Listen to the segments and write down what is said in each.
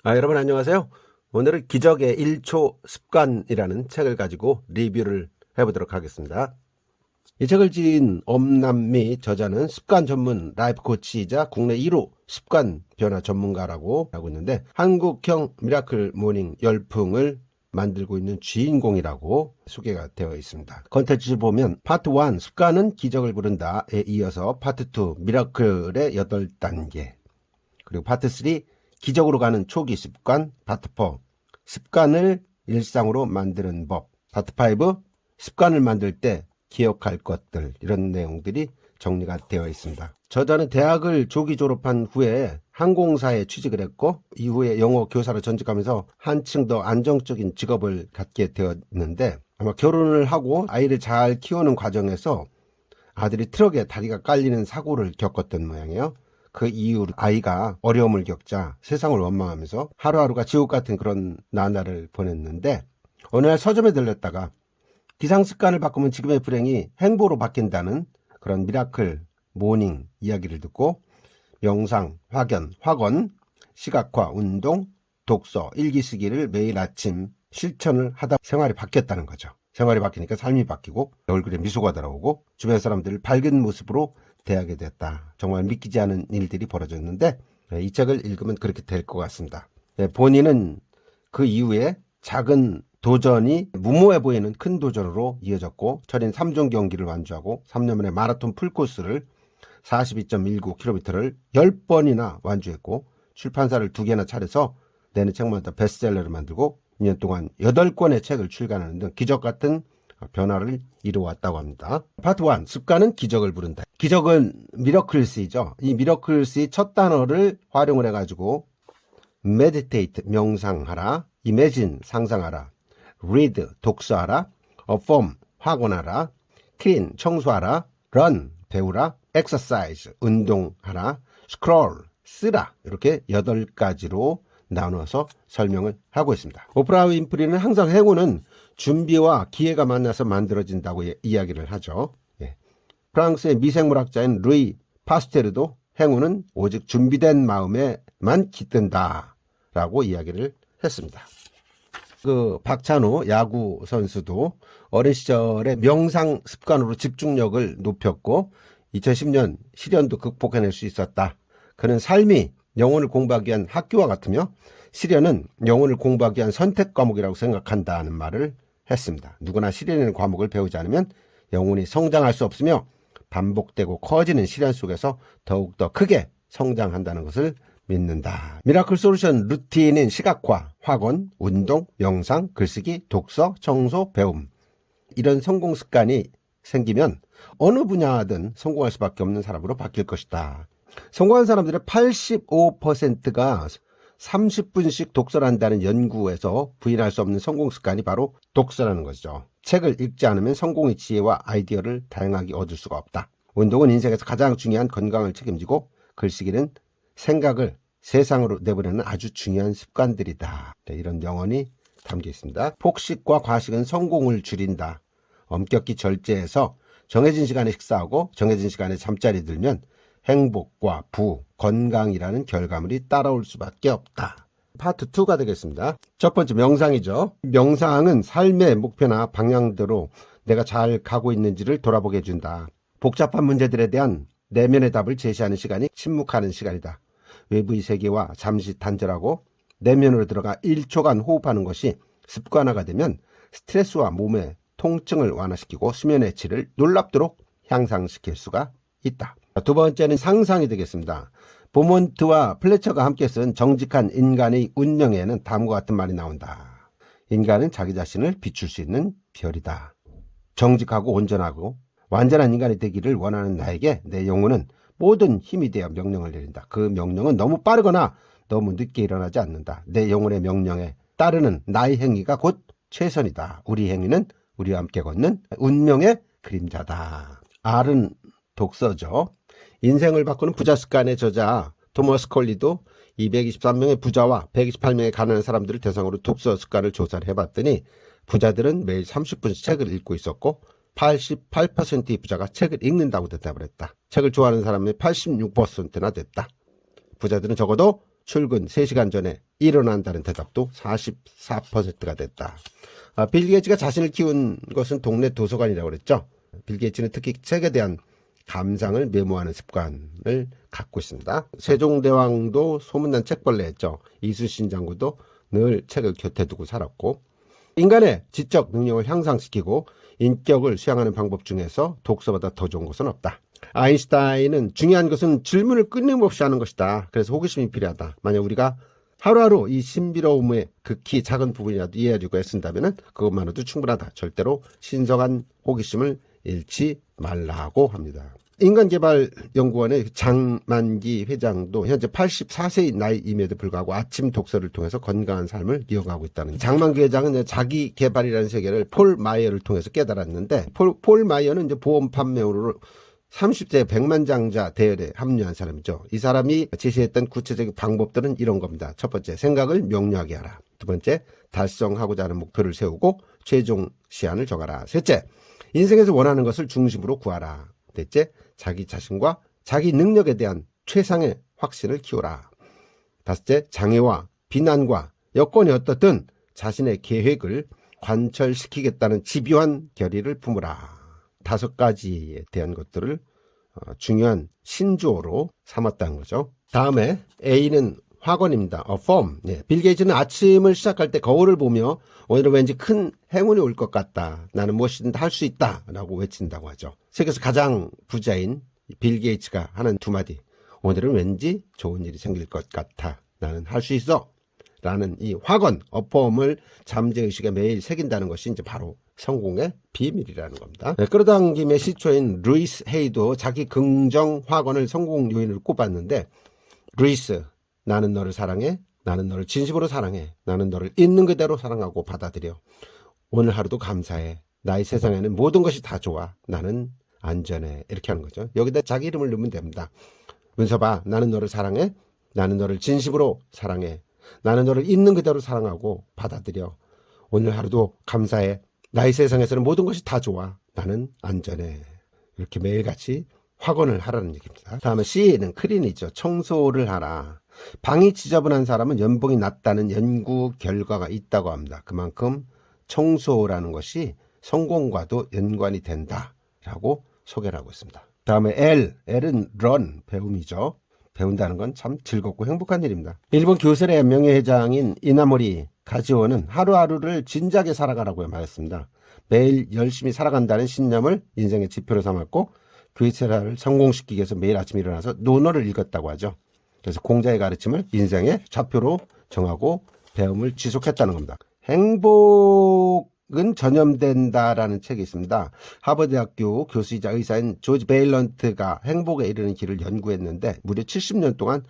여러분 안녕하세요. 오늘은 기적의 1초 습관이라는 책을 가지고 리뷰를 해보도록 하겠습니다. 이 책을 지은 엄남미 저자는 습관 전문 라이프 코치이자 국내 1호 습관 변화 전문가라고 하고 있는데, 한국형 미라클 모닝 열풍을 만들고 있는 주인공이라고 소개가 되어 있습니다. 컨텐츠를 보면 파트 1 습관은 기적을 부른다에 이어서 파트 2 미라클의 8단계, 그리고 파트 3 기적으로 가는 초기 습관, 파트 4 습관을 일상으로 만드는 법, 파트 5 습관을 만들 때 기억할 것들, 이런 내용들이 정리가 되어 있습니다. 저자는 대학을 조기 졸업한 후에 항공사에 취직을 했고, 이후에 영어 교사로 전직하면서 한층 더 안정적인 직업을 갖게 되었는데, 아마 결혼을 하고 아이를 잘 키우는 과정에서 아들이 트럭에 다리가 깔리는 사고를 겪었던 모양이에요. 그 이후로 아이가 어려움을 겪자 세상을 원망하면서 하루하루가 지옥 같은 그런 나날을 보냈는데, 어느 날 서점에 들렸다가 기상 습관을 바꾸면 지금의 불행이 행보로 바뀐다는 그런 미라클 모닝 이야기를 듣고 명상, 확연, 확언, 시각화, 운동, 독서, 일기 쓰기를 매일 아침 실천을 하다 생활이 바뀌었다는 거죠. 생활이 바뀌니까 삶이 바뀌고 얼굴에 미소가 들어오고 주변 사람들을 밝은 모습으로 대하게 됐다. 정말 믿기지 않은 일들이 벌어졌는데, 이 책을 읽으면 그렇게 될 것 같습니다. 본인은 그 이후에 작은 도전이 무모해 보이는 큰 도전으로 이어졌고, 철인 3종 경기를 완주하고 3년 만에 마라톤 풀코스를 42.19km를 10번이나 완주했고, 출판사를 2개나 차려서 내는 책마다 베스트셀러를 만들고 2년 동안 8권의 책을 출간하는 등 기적 같은 변화를 이루어왔다고 합니다. 파트 1 습관은 기적을 부른다. 기적은 미러클스이죠. 이 미러클스의 첫 단어를 활용을 해가지고 meditate 명상하라, imagine 상상하라, read 독서하라, affirm 확언하라, clean 청소하라, run 배우라, exercise 운동하라, scroll 쓰라, 이렇게 8가지로 나누어서 설명을 하고 있습니다. 오프라 윈프리는 항상 행운은 준비와 기회가 만나서 만들어진다고 이야기를 하죠. 프랑스의 미생물학자인 루이 파스테르도 행운은 오직 준비된 마음에만 깃든다 라고 이야기를 했습니다. 그 박찬호 야구 선수도 어린 시절에 명상 습관으로 집중력을 높였고 2010년 시련도 극복해낼 수 있었다. 그는 삶이 영혼을 공부하기 위한 학교와 같으며 시련은 영혼을 공부하기 위한 선택 과목이라고 생각한다는 말을 했습니다. 누구나 시련의 과목을 배우지 않으면 영혼이 성장할 수 없으며 반복되고 커지는 시련 속에서 더욱더 크게 성장한다는 것을 믿는다. 미라클 솔루션 루틴인 시각화, 확언, 운동, 명상, 글쓰기, 독서, 청소, 배움, 이런 성공 습관이 생기면 어느 분야든 성공할 수밖에 없는 사람으로 바뀔 것이다. 성공한 사람들의 85%가 30분씩 독서를 한다는 연구에서 부인할 수 없는 성공 습관이 바로 독서라는 것이죠. 책을 읽지 않으면 성공의 지혜와 아이디어를 다양하게 얻을 수가 없다. 운동은 인생에서 가장 중요한 건강을 책임지고, 글쓰기는 생각을 세상으로 내보내는 아주 중요한 습관들이다. 이런 명언이 담겨 있습니다. 폭식과 과식은 성공을 줄인다. 엄격히 절제해서 정해진 시간에 식사하고 정해진 시간에 잠자리 들면 행복과 부, 건강이라는 결과물이 따라올 수밖에 없다. 파트 2가 되겠습니다. 첫 번째 명상이죠. 명상은 삶의 목표나 방향대로 내가 잘 가고 있는지를 돌아보게 해준다. 복잡한 문제들에 대한 내면의 답을 제시하는 시간이 침묵하는 시간이다. 외부의 세계와 잠시 단절하고 내면으로 들어가 1초간 호흡하는 것이 습관화가 되면 스트레스와 몸의 통증을 완화시키고 수면의 질을 놀랍도록 향상시킬 수가 있다. 두 번째는 상상이 되겠습니다. 보몬트와 플래처가 함께 쓴 정직한 인간의 운명에는 다음과 같은 말이 나온다. 인간은 자기 자신을 비출 수 있는 별이다. 정직하고 온전하고 완전한 인간이 되기를 원하는 나에게 내 영혼은 모든 힘이 되어 명령을 내린다. 그 명령은 너무 빠르거나 너무 늦게 일어나지 않는다. 내 영혼의 명령에 따르는 나의 행위가 곧 최선이다. 우리 행위는 우리와 함께 걷는 운명의 그림자다. R은 독서죠. 인생을 바꾸는 부자 습관의 저자 토머스 콜리도 223명의 부자와 128명의 가난한 사람들을 대상으로 독서 습관을 조사를 해봤더니 부자들은 매일 30분씩 책을 읽고 있었고 88%의 부자가 책을 읽는다고 대답을 했다. 책을 좋아하는 사람의 86%나 됐다. 부자들은 적어도 출근 3시간 전에 일어난다는 대답도 44%가 됐다. 빌 게이츠가 자신을 키운 것은 동네 도서관이라고 그랬죠. 빌 게이츠는 특히 책에 대한 감상을 메모하는 습관을 갖고 있습니다. 세종대왕도 소문난 책벌레였죠. 이순신 장군도 늘 책을 곁에 두고 살았고, 인간의 지적 능력을 향상시키고 인격을 수양하는 방법 중에서 독서보다 더 좋은 것은 없다. 아인슈타인은 중요한 것은 질문을 끊임없이 하는 것이다. 그래서 호기심이 필요하다. 만약 우리가 하루하루 이 신비로움의 극히 작은 부분이라도 이해하려고 애쓴다면 그것만으로도 충분하다. 절대로 신성한 호기심을 잃지 말라고 합니다. 인간개발연구원의 장만기 회장도 현재 84세의 나이임에도 불구하고 아침 독서를 통해서 건강한 삶을 이어가고 있다는. 장만기 회장은 자기 개발이라는 세계를 폴 마이어를 통해서 깨달았는데, 폴 마이어는 이제 보험 판매원으로 30세 백만장자 대열에 합류한 사람이죠. 이 사람이 제시했던 구체적인 방법들은 이런 겁니다. 첫 번째, 생각을 명료하게 하라. 두 번째, 달성하고자 하는 목표를 세우고 최종 시한을 정하라. 셋째, 인생에서 원하는 것을 중심으로 구하라. 넷째, 자기 자신과 자기 능력에 대한 최상의 확신을 키워라. 다섯째, 장애와 비난과 여건이 어떻든 자신의 계획을 관철시키겠다는 집요한 결의를 품으라. 5가지에 대한 것들을 중요한 신조어로 삼았다는 거죠. 다음에 A는 확언입니다. affirm. 빌 게이츠는 아침을 시작할 때 거울을 보며 오늘은 왠지 큰 행운이 올 것 같다. 나는 무엇이든 할 수 있다. 라고 외친다고 하죠. 세계에서 가장 부자인 빌 게이츠가 하는 두 마디. 오늘은 왠지 좋은 일이 생길 것 같아. 나는 할 수 있어. 라는 이 확언, affirm을 잠재의식에 매일 새긴다는 것이 이제 바로 성공의 비밀이라는 겁니다. 끌어당김의 김에 시초인 루이스 헤이도 자기 긍정 확언을 성공 요인으로 꼽았는데, 루이스, 나는 너를 사랑해. 나는 너를 진심으로 사랑해. 나는 너를 있는 그대로 사랑하고 받아들여. 오늘 하루도 감사해. 나의 세상에는 모든 것이 다 좋아. 나는 안전해. 이렇게 하는 거죠. 여기다 자기 이름을 넣으면 됩니다. 문서봐, 나는 너를 사랑해. 나는 너를 진심으로 사랑해. 나는 너를 있는 그대로 사랑하고 받아들여. 오늘 하루도 감사해. 나의 세상에서는 모든 것이 다 좋아. 나는 안전해. 이렇게 매일같이 확언을 하라는 얘기입니다. 다음에 C는 클린이죠. 청소를 하라. 방이 지저분한 사람은 연봉이 낮다는 연구 결과가 있다고 합니다. 그만큼 청소라는 것이 성공과도 연관이 된다라고 소개를 하고 있습니다. 다음에 L은 run, 배움이죠. 배운다는 건 참 즐겁고 행복한 일입니다. 일본 교설의 명예회장인 이나모리 가지오는 하루하루를 진작에 살아가라고 말했습니다. 매일 열심히 살아간다는 신념을 인생의 지표로 삼았고 교회생활을 성공시키기 위해서 매일 아침 일어나서 논어를 읽었다고 하죠. 그래서 공자의 가르침을 인생의 좌표로 정하고 배움을 지속했다는 겁니다. 행복은 전염된다라는 책이 있습니다. 하버드대학교 교수이자 의사인 조지 베일런트가 행복에 이르는 길을 연구했는데 무려 70년 동안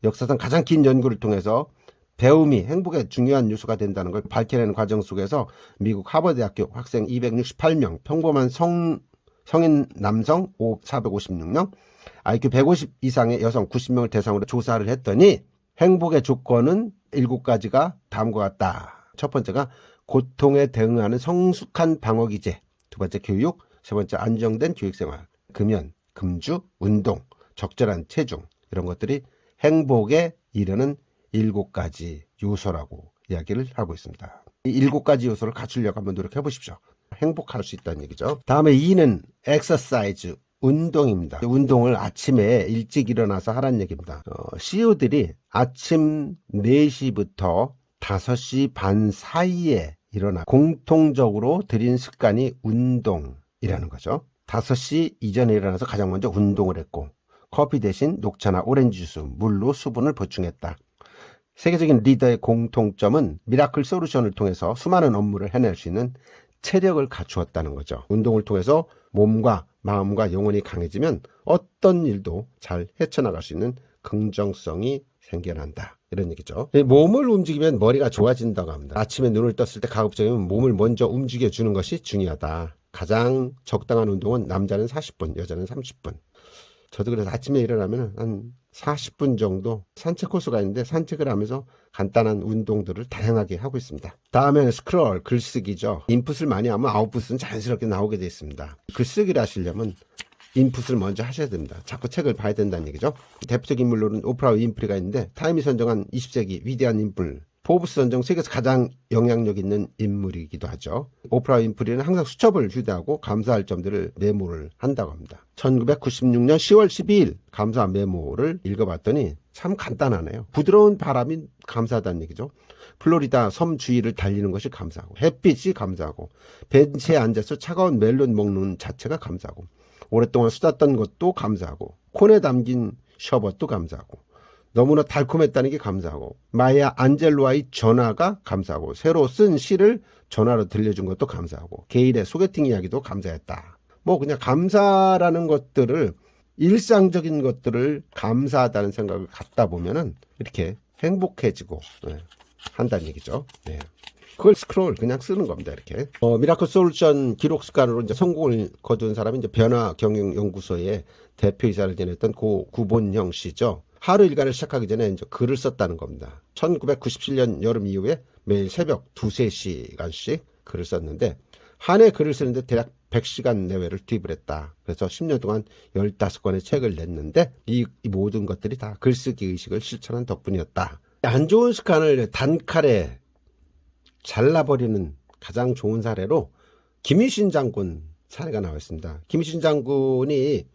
역사상 가장 긴 연구를 통해서 배움이 행복의 중요한 요소가 된다는 걸 밝혀내는 과정 속에서 미국 하버드대학교 학생 268명, 평범한 성인 남성 456명, IQ 150 이상의 여성 90명을 대상으로 조사를 했더니 행복의 조건은 7가지가 다음과 같다. 첫 번째가 고통에 대응하는 성숙한 방어기제, 두 번째 교육, 세 번째 안정된 교육생활, 금연, 금주, 운동, 적절한 체중, 이런 것들이 행복에 이르는 7가지 요소라고 이야기를 하고 있습니다. 이 7가지 요소를 갖추려고 한번 노력해 보십시오. 행복할 수 있다는 얘기죠. 다음에 2는 exercise, 운동입니다. 운동을 아침에 일찍 일어나서 하라는 얘기입니다. CEO들이 아침 4시부터 5시 반 사이에 일어나 공통적으로 들인 습관이 운동이라는 거죠. 5시 이전에 일어나서 가장 먼저 운동을 했고 커피 대신 녹차나 오렌지 주스, 물로 수분을 보충했다. 세계적인 리더의 공통점은 미라클 솔루션을 통해서 수많은 업무를 해낼 수 있는 체력을 갖추었다는 거죠. 운동을 통해서 몸과 마음과 영혼이 강해지면 어떤 일도 잘 헤쳐나갈 수 있는 긍정성이 생겨난다. 이런 얘기죠. 몸을 움직이면 머리가 좋아진다고 합니다. 아침에 눈을 떴을 때 가급적이면 몸을 먼저 움직여주는 것이 중요하다. 가장 적당한 운동은 남자는 40분, 여자는 30분. 저도 그래서 아침에 일어나면 한 40분 정도 산책 코스가 있는데 산책을 하면서 간단한 운동들을 다양하게 하고 있습니다. 다음에는 스크롤, 글쓰기죠. 인풋을 많이 하면 아웃풋은 자연스럽게 나오게 되어 있습니다. 글쓰기를 하시려면 인풋을 먼저 하셔야 됩니다. 자꾸 책을 봐야 된다는 얘기죠. 대표적 인물로는 오프라 윈프리가 있는데 타임이 선정한 20세기 위대한 인물, 포브스 선정 세계에서 가장 영향력 있는 인물이기도 하죠. 오프라 윈프리는 항상 수첩을 휴대하고 감사할 점들을 메모를 한다고 합니다. 1996년 10월 12일 감사 메모를 읽어봤더니 참 간단하네요. 부드러운 바람이 감사하다는 얘기죠. 플로리다 섬 주위를 달리는 것이 감사하고, 햇빛이 감사하고, 벤치에 앉아서 차가운 멜론 먹는 자체가 감사하고, 오랫동안 수다던 것도 감사하고, 콘에 담긴 셔벗도 감사하고, 너무나 달콤했다는 게 감사하고, 마야 안젤로와의 전화가 감사하고, 새로 쓴 시를 전화로 들려준 것도 감사하고, 게일의 소개팅 이야기도 감사했다. 뭐 그냥 감사라는 것들을, 일상적인 것들을 감사하다는 생각을 갖다 보면은 이렇게 행복해지고 한다는 얘기죠. 네. 그걸 스크롤 그냥 쓰는 겁니다. 이렇게. 미라클 솔루션 기록 습관으로 이제 성공을 거둔 사람이 이제 변화 경영 연구소의 대표이사를 지냈던 고 구본형 씨죠. 하루 일과를 시작하기 전에 이제 글을 썼다는 겁니다. 1997년 여름 이후에 매일 새벽 2-3시간씩 글을 썼는데, 한 해 글을 쓰는데 대략 100시간 내외를 투입을 했다. 그래서 10년 동안 15권의 책을 냈는데 이 모든 것들이 다 글쓰기 의식을 실천한 덕분이었다. 안 좋은 습관을 단칼에 잘라버리는 가장 좋은 사례로 김유신 장군 사례가 나와 있습니다. 김유신 장군이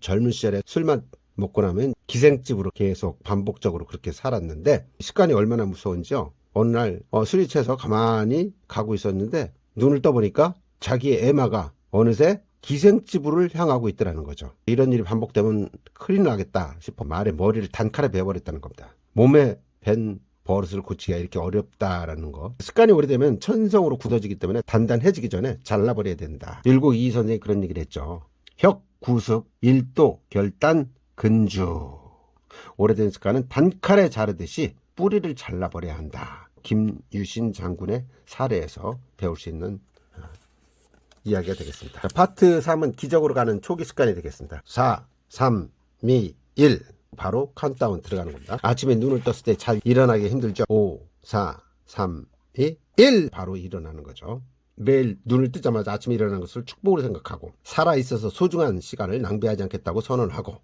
젊은 시절에 술만 먹고 나면 기생집으로 계속 반복적으로 그렇게 살았는데, 습관이 얼마나 무서운지요. 어느 날 술이 취해서 가만히 가고 있었는데 눈을 떠보니까 자기의 애마가 어느새 기생집으로 향하고 있더라는 거죠. 이런 일이 반복되면 큰일 나겠다 싶어 말에 머리를 단칼에 베어버렸다는 겁니다. 몸에 밴 버릇을 고치기가 이렇게 어렵다라는 거. 습관이 오래되면 천성으로 굳어지기 때문에 단단해지기 전에 잘라버려야 된다. 율곡 이 선생이 그런 얘기를 했죠. 혁, 구습, 일도, 결단, 근주. 오래된 습관은 단칼에 자르듯이 뿌리를 잘라버려야 한다. 김유신 장군의 사례에서 배울 수 있는 이야기가 되겠습니다. 파트 3은 기적으로 가는 초기 습관이 되겠습니다. 4, 3, 2, 1 바로 카운트다운 들어가는 겁니다. 아침에 눈을 떴을 때 잘 일어나기 힘들죠. 5, 4, 3, 2, 1 바로 일어나는 거죠. 매일 눈을 뜨자마자 아침에 일어나는 것을 축복으로 생각하고, 살아있어서 소중한 시간을 낭비하지 않겠다고 선언하고,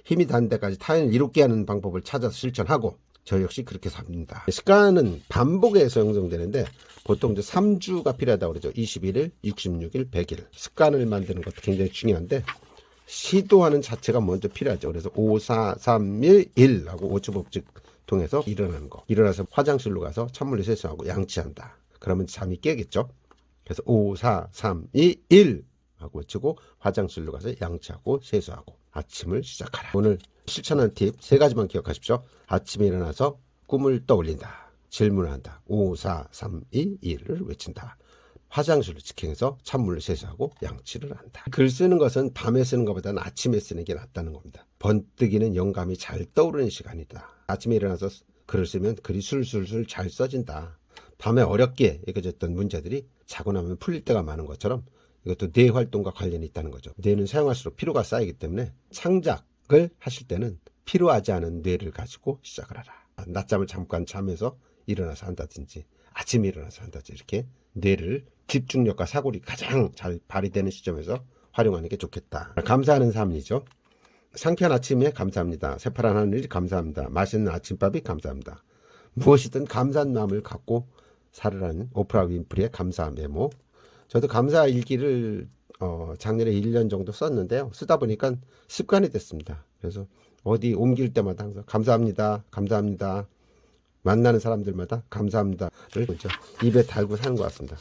힘이 닿는 데까지 타인을 이롭게 하는 방법을 찾아서 실천하고, 저 역시 그렇게 삽니다. 습관은 반복해서 형성되는데 보통 이제 3주가 필요하다고 그러죠. 21일, 66일, 100일. 습관을 만드는 것도 굉장히 중요한데 시도하는 자체가 먼저 필요하죠. 그래서 5, 4, 3, 1 하고 5초 법칙 통해서 일어나는 거. 일어나서 화장실로 가서 찬물로 세수하고 양치한다. 그러면 잠이 깨겠죠. 그래서 5, 4, 3, 2, 1 하고 외치고 화장실로 가서 양치하고 세수하고 아침을 시작하라. 오늘 실천한 팁 3가지만 기억하십시오. 아침에 일어나서 꿈을 떠올린다. 질문한다. 5, 4, 3, 2, 1을 외친다. 화장실을 직행해서 찬물을 세수하고 양치를 한다. 글 쓰는 것은 밤에 쓰는 것보다는 아침에 쓰는 게 낫다는 겁니다. 번뜩이는 영감이 잘 떠오르는 시간이다. 아침에 일어나서 글을 쓰면 글이 술술술 잘 써진다. 밤에 어렵게 읽어졌던 문제들이 자고 나면 풀릴 때가 많은 것처럼 이것도 뇌 활동과 관련이 있다는 거죠. 뇌는 사용할수록 피로가 쌓이기 때문에 창작을 하실 때는 필요하지 않은 뇌를 가지고 시작을 하라. 낮잠을 잠깐 자면서 일어나서 한다든지 아침에 일어나서 한다든지 이렇게 뇌를 집중력과 사고력이 가장 잘 발휘되는 시점에서 활용하는 게 좋겠다. 감사하는 삶이죠. 상쾌한 아침에 감사합니다. 새파란 하늘이 감사합니다. 맛있는 아침밥이 감사합니다. 무엇이든 감사한 마음을 갖고 살으라는 오프라 윈프리의 감사 메모. 저도 감사 일기를 작년에 1년 정도 썼는데요. 쓰다 보니까 습관이 됐습니다. 그래서 어디 옮길 때마다 항상 감사합니다. 감사합니다. 만나는 사람들마다 감사합니다를 입에 달고 사는 것 같습니다.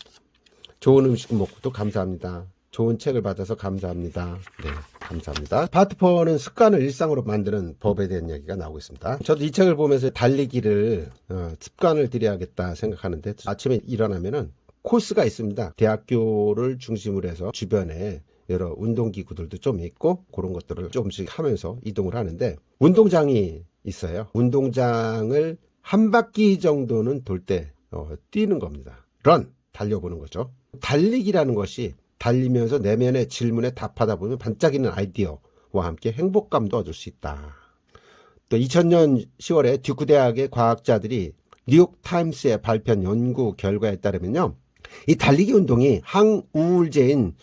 좋은 음식 먹고 또 감사합니다. 좋은 책을 받아서 감사합니다. 네, 감사합니다. 파트 4는 습관을 일상으로 만드는 법에 대한 이야기가 나오고 있습니다. 저도 이 책을 보면서 달리기를 습관을 들여야겠다 생각하는데, 아침에 일어나면은 코스가 있습니다. 대학교를 중심으로 해서 주변에 여러 운동기구들도 좀 있고 그런 것들을 조금씩 하면서 이동을 하는데, 운동장이 있어요. 운동장을 한 바퀴 정도는 돌 때 뛰는 겁니다. 런! 달려보는 거죠. 달리기라는 것이 달리면서 내면의 질문에 답하다 보면 반짝이는 아이디어와 함께 행복감도 얻을 수 있다. 또 2000년 10월에 듀크 대학의 과학자들이 뉴욕 타임스에 발표한 연구 결과에 따르면요, 이 달리기 운동이 항우울제인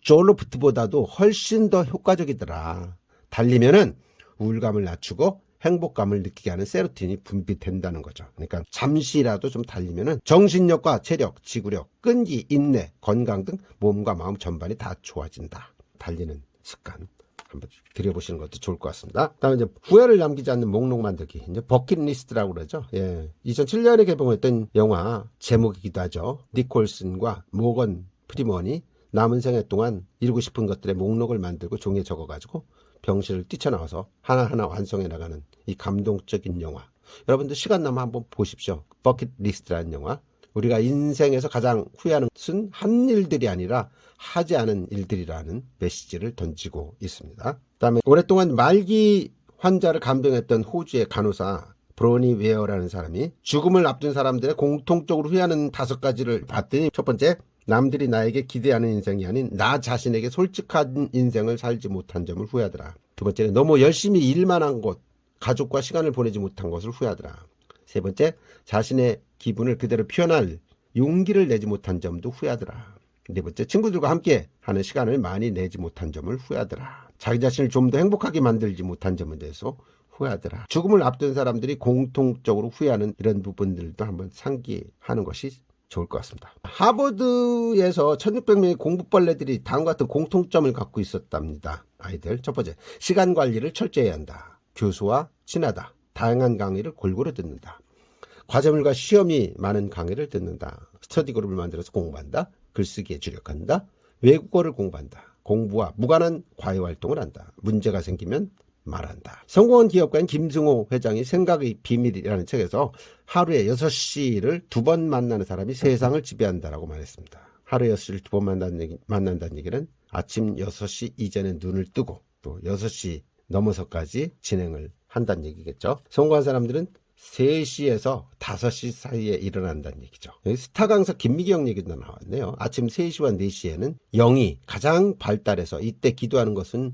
졸로푸트보다도 훨씬 더 효과적이더라. 달리면은 우울감을 낮추고 행복감을 느끼게 하는 세로토닌이 분비된다는 거죠. 그러니까 잠시라도 좀 달리면은 정신력과 체력, 지구력, 끈기, 인내, 건강 등 몸과 마음 전반이 다 좋아진다. 달리는 습관 한번 들여보시는 것도 좋을 것 같습니다. 다음에 이제 후회를 남기지 않는 목록 만들기, 이제 버킷리스트라고 그러죠. 2007년에 개봉했던 영화 제목이기도 하죠. 니콜슨과 모건 프리먼이 남은 생애 동안 이루고 싶은 것들의 목록을 만들고 종이에 적어가지고 병실을 뛰쳐나와서 하나하나 완성해 나가는 이 감동적인 영화. 여러분들 시간 나면 한번 보십시오. 버킷리스트라는 영화. 우리가 인생에서 가장 후회하는 것은 한 일들이 아니라 하지 않은 일들이라는 메시지를 던지고 있습니다. 그다음에 오랫동안 말기 환자를 간병했던 호주의 간호사 브로니 웨어라는 사람이 죽음을 앞둔 사람들의 공통적으로 후회하는 5가지를 봤더니, 첫 번째, 남들이 나에게 기대하는 인생이 아닌 나 자신에게 솔직한 인생을 살지 못한 점을 후회하더라. 두 번째는 너무 열심히 일만 한 것, 가족과 시간을 보내지 못한 것을 후회하더라. 세 번째, 자신의 기분을 그대로 표현할 용기를 내지 못한 점도 후회하더라. 네 번째, 친구들과 함께 하는 시간을 많이 내지 못한 점을 후회하더라. 자기 자신을 좀 더 행복하게 만들지 못한 점에 대해서 후회하더라. 죽음을 앞둔 사람들이 공통적으로 후회하는 이런 부분들도 한번 상기하는 것이 좋을 것 같습니다. 하버드에서 1600명의 공부벌레들이 다음과 같은 공통점을 갖고 있었답니다. 아이들, 첫 번째, 시간 관리를 철저히 한다. 교수와 친하다. 다양한 강의를 골고루 듣는다. 과제물과 시험이 많은 강의를 듣는다. 스터디 그룹을 만들어서 공부한다. 글쓰기에 주력한다. 외국어를 공부한다. 공부와 무관한 과외활동을 한다. 문제가 생기면 말한다. 성공한 기업가인 김승호 회장이 생각의 비밀이라는 책에서 하루에 6시를 2번 만나는 사람이 세상을 지배한다라고 말했습니다. 하루에 6시를 2번 만난다는 얘기는 아침 6시 이전에 눈을 뜨고 또 6시 넘어서까지 진행을 한다는 얘기겠죠. 성공한 사람들은 3시에서 5시 사이에 일어난다는 얘기죠. 여기 스타 강사 김미경 얘기도 나왔네요. 아침 3시와 4시에는 영이 가장 발달해서 이때 기도하는 것은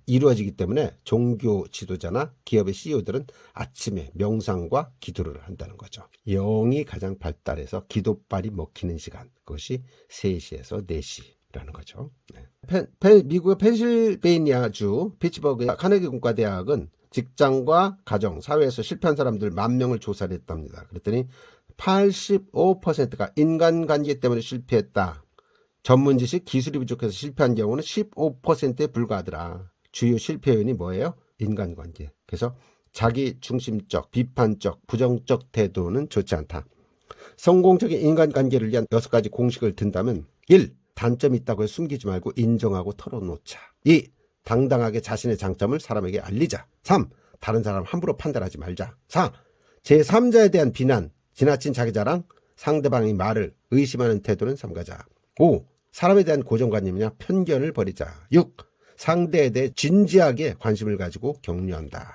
이루어지기 때문에 종교 지도자나 기업의 CEO들은 아침에 명상과 기도를 한다는 거죠. 영이 가장 발달해서 기도발이 먹히는 시간, 그것이 3시에서 4시라는 거죠. 미국의 펜실베이니아주 피츠버그의 카네기 공과대학은 직장과 가정, 사회에서 실패한 사람들 10,000명을 조사를 했답니다. 그랬더니 85%가 인간관계 때문에 실패했다. 전문 지식, 기술이 부족해서 실패한 경우는 15%에 불과하더라. 주요 실패 요인이 뭐예요? 인간관계. 그래서 자기 중심적, 비판적, 부정적 태도는 좋지 않다. 성공적인 인간관계를 위한 6가지 공식을 든다면 1. 단점이 있다고 해서 숨기지 말고 인정하고 털어놓자. 2. 당당하게 자신의 장점을 사람에게 알리자. 3. 다른 사람 함부로 판단하지 말자. 4. 제3자에 대한 비난, 지나친 자기 자랑, 상대방의 말을 의심하는 태도는 삼가자. 5. 사람에 대한 고정관념이나 편견을 버리자. 6. 상대에 대해 진지하게 관심을 가지고 격려한다.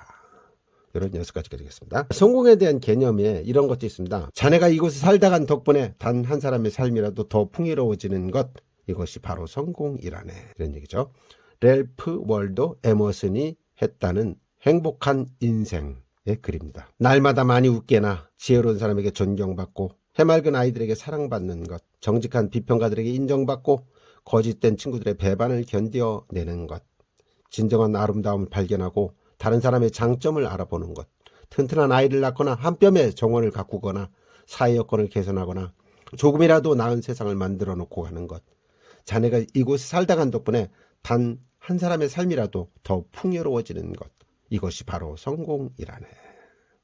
이런 6가지가 되겠습니다. 성공에 대한 개념에 이런 것도 있습니다. 자네가 이곳에 살다 간 덕분에 단 한 사람의 삶이라도 더 풍요로워지는 것, 이것이 바로 성공이라네. 이런 얘기죠. 랠프 월도 에머슨이 했다는 행복한 인생의 글입니다. 날마다 많이 웃게나 지혜로운 사람에게 존경받고 해맑은 아이들에게 사랑받는 것, 정직한 비평가들에게 인정받고 거짓된 친구들의 배반을 견뎌내는 것, 진정한 아름다움을 발견하고 다른 사람의 장점을 알아보는 것, 튼튼한 아이를 낳거나 한 뼘의 정원을 가꾸거나 사회 여건을 개선하거나 조금이라도 나은 세상을 만들어 놓고 가는 것, 자네가 이곳에 살다 간 덕분에 단 한 사람의 삶이라도 더 풍요로워지는 것, 이것이 바로 성공이라네.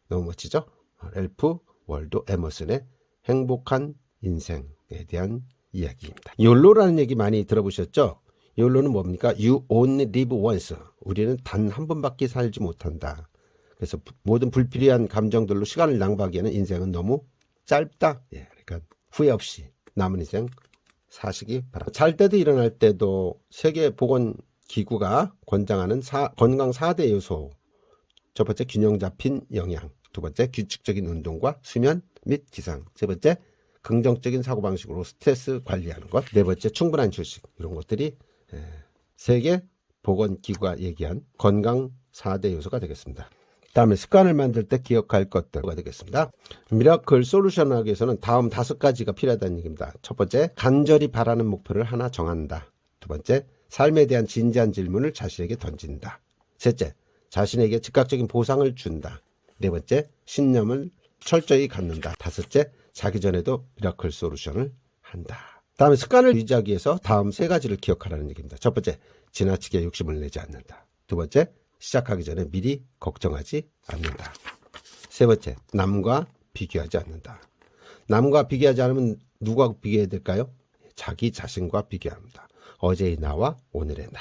너무 멋지죠? 랠프 월도 에머슨의 행복한 인생에 대한 이야기입니다. 욜로라는 얘기 많이 들어보셨죠? 욜로는 뭡니까? You only live once. 우리는 단 한 번밖에 살지 못한다. 그래서 모든 불필요한 감정들로 시간을 낭비하기에는 인생은 너무 짧다. 그러니까 후회 없이 남은 인생 사시기 바랍니다. 잘 때도 일어날 때도 세계보건기구가 권장하는 건강 4대 요소. 첫 번째, 균형 잡힌 영양. 두 번째, 규칙적인 운동과 수면 및 기상. 세 번째, 긍정적인 사고방식으로 스트레스 관리하는 것. 네 번째, 충분한 휴식. 이런 것들이 세계보건기구가 얘기한 건강 4대 요소가 되겠습니다. 다음에 습관을 만들 때 기억할 것들가 되겠습니다. 미라클 솔루션을 하기 위해서는 다음 5가지가 필요하다는 얘기입니다. 첫 번째, 간절히 바라는 목표를 하나 정한다. 두 번째, 삶에 대한 진지한 질문을 자신에게 던진다. 셋째, 자신에게 즉각적인 보상을 준다. 네 번째, 신념을 철저히 갖는다. 다섯째, 자기 전에도 미라클 솔루션을 한다. 다음에 습관을 유지하기 위해서 다음 세 가지를 기억하라는 얘기입니다. 첫 번째, 지나치게 욕심을 내지 않는다. 두 번째, 시작하기 전에 미리 걱정하지 않는다. 세 번째, 남과 비교하지 않는다. 남과 비교하지 않으면 누구와 비교해야 될까요? 자기 자신과 비교합니다. 어제의 나와 오늘의 나.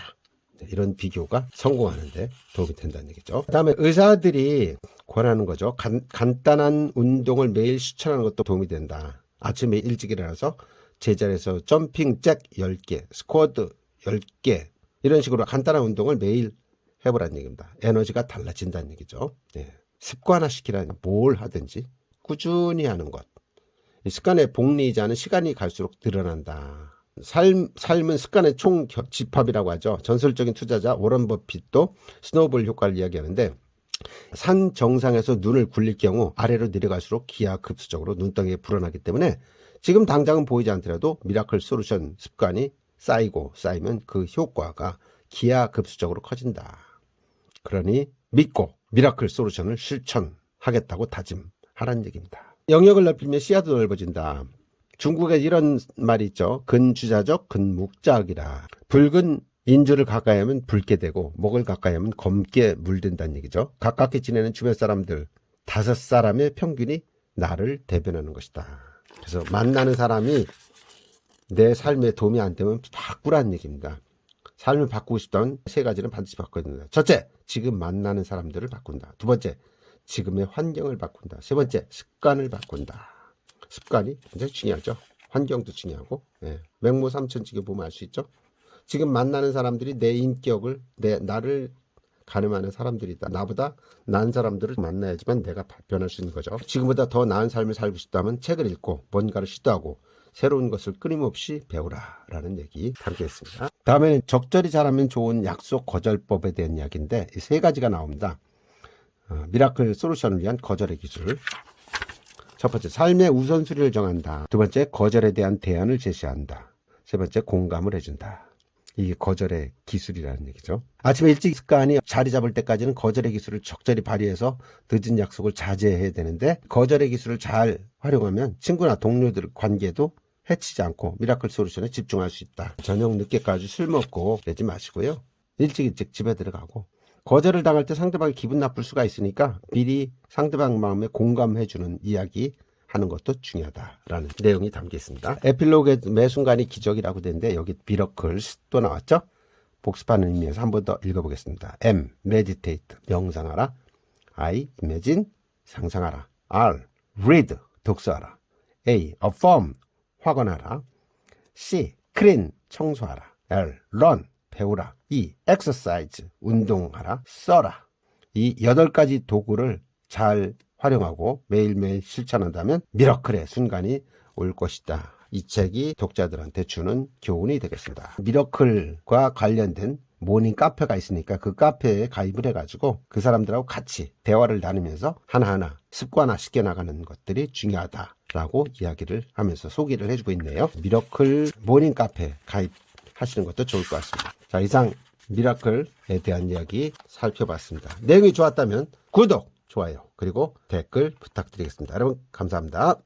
이런 비교가 성공하는 데 도움이 된다는 얘기죠. 그 다음에 의사들이 권하는 거죠. 간단한 운동을 매일 실천하는 것도 도움이 된다. 아침에 일찍 일어나서 제자리에서 점핑 잭 10개, 스쿼트 10개 이런 식으로 간단한 운동을 매일 해보라는 얘기입니다. 에너지가 달라진다는 얘기죠. 네. 습관화시키라는 뭘 하든지 꾸준히 하는 것. 이 습관의 복리이자는 시간이 갈수록 늘어난다. 삶은 습관의 총집합이라고 하죠. 전설적인 투자자 워런 버핏도 스노우볼 효과를 이야기하는데 산 정상에서 눈을 굴릴 경우 아래로 내려갈수록 기하급수적으로 눈덩이에 불어나기 때문에 지금 당장은 보이지 않더라도 미라클 솔루션 습관이 쌓이면 그 효과가 기하급수적으로 커진다. 그러니 믿고 미라클 솔루션을 실천하겠다고 다짐하라는 얘기입니다. 영역을 넓히면 씨앗도 넓어진다. 중국에 이런 말이 있죠. 근주자적 근묵자학이라. 붉은 인주를 가까이 하면 붉게 되고 목을 가까이 하면 검게 물든다는 얘기죠. 가깝게 지내는 주변 사람들 5사람의 평균이 나를 대변하는 것이다. 그래서 만나는 사람이 내 삶에 도움이 안 되면 바꾸라는 얘기입니다. 삶을 바꾸고 싶다면 세 가지는 반드시 바꿔야 된다. 첫째, 지금 만나는 사람들을 바꾼다. 두 번째, 지금의 환경을 바꾼다. 세 번째, 습관을 바꾼다. 습관이 굉장히 중요하죠. 환경도 중요하고 맹모 삼천지교 보면 알 수 있죠. 지금 만나는 사람들이 내 인격을 나를 가늠하는 사람들이다. 나보다 나은 사람들을 만나야지만 내가 변할 수 있는 거죠. 지금보다 더 나은 삶을 살고 싶다면 책을 읽고 뭔가를 시도하고 새로운 것을 끊임없이 배우라 라는 얘기 담겠습니다. 다음에는 적절히 잘하면 좋은 약속 거절법에 대한 이야기인데 이 세 가지가 나옵니다. 미라클 솔루션을 위한 거절의 기술. 첫 번째, 삶의 우선순위를 정한다. 두 번째, 거절에 대한 대안을 제시한다. 세 번째, 공감을 해준다. 이게 거절의 기술이라는 얘기죠. 아침에 일찍 습관이 자리 잡을 때까지는 거절의 기술을 적절히 발휘해서 늦은 약속을 자제해야 되는데 거절의 기술을 잘 활용하면 친구나 동료들 관계도 해치지 않고 미라클 솔루션에 집중할 수 있다. 저녁 늦게까지 술 먹고 내지 마시고요. 일찍 집에 들어가고 거절을 당할 때 상대방이 기분 나쁠 수가 있으니까 미리 상대방 마음에 공감해주는 이야기 하는 것도 중요하다라는 내용이 담겨 있습니다. 에필로그의 매 순간이 기적이라고 되는데 여기 미러클스 또 나왔죠. 복습하는 의미에서 한 번 더 읽어보겠습니다. M. Meditate 명상하라. I. Imagine 상상하라. R. Read 독서하라. A. Affirm 확언하라. C. Clean 청소하라. L. Learn 배우라. E. Exercise 운동하라. 써라. 이 8가지 도구를 잘 활용하고 매일매일 실천한다면 미러클의 순간이 올 것이다. 이 책이 독자들한테 주는 교훈이 되겠습니다. 미러클과 관련된 모닝 카페가 있으니까 그 카페에 가입을 해가지고 그 사람들하고 같이 대화를 나누면서 하나하나 습관화 시켜나가는 것들이 중요하다라고 이야기를 하면서 소개를 해주고 있네요. 미러클 모닝 카페 가입하시는 것도 좋을 것 같습니다. 자, 이상 미러클에 대한 이야기 살펴봤습니다. 내용이 좋았다면 구독, 좋아요, 그리고 댓글 부탁드리겠습니다. 여러분 감사합니다.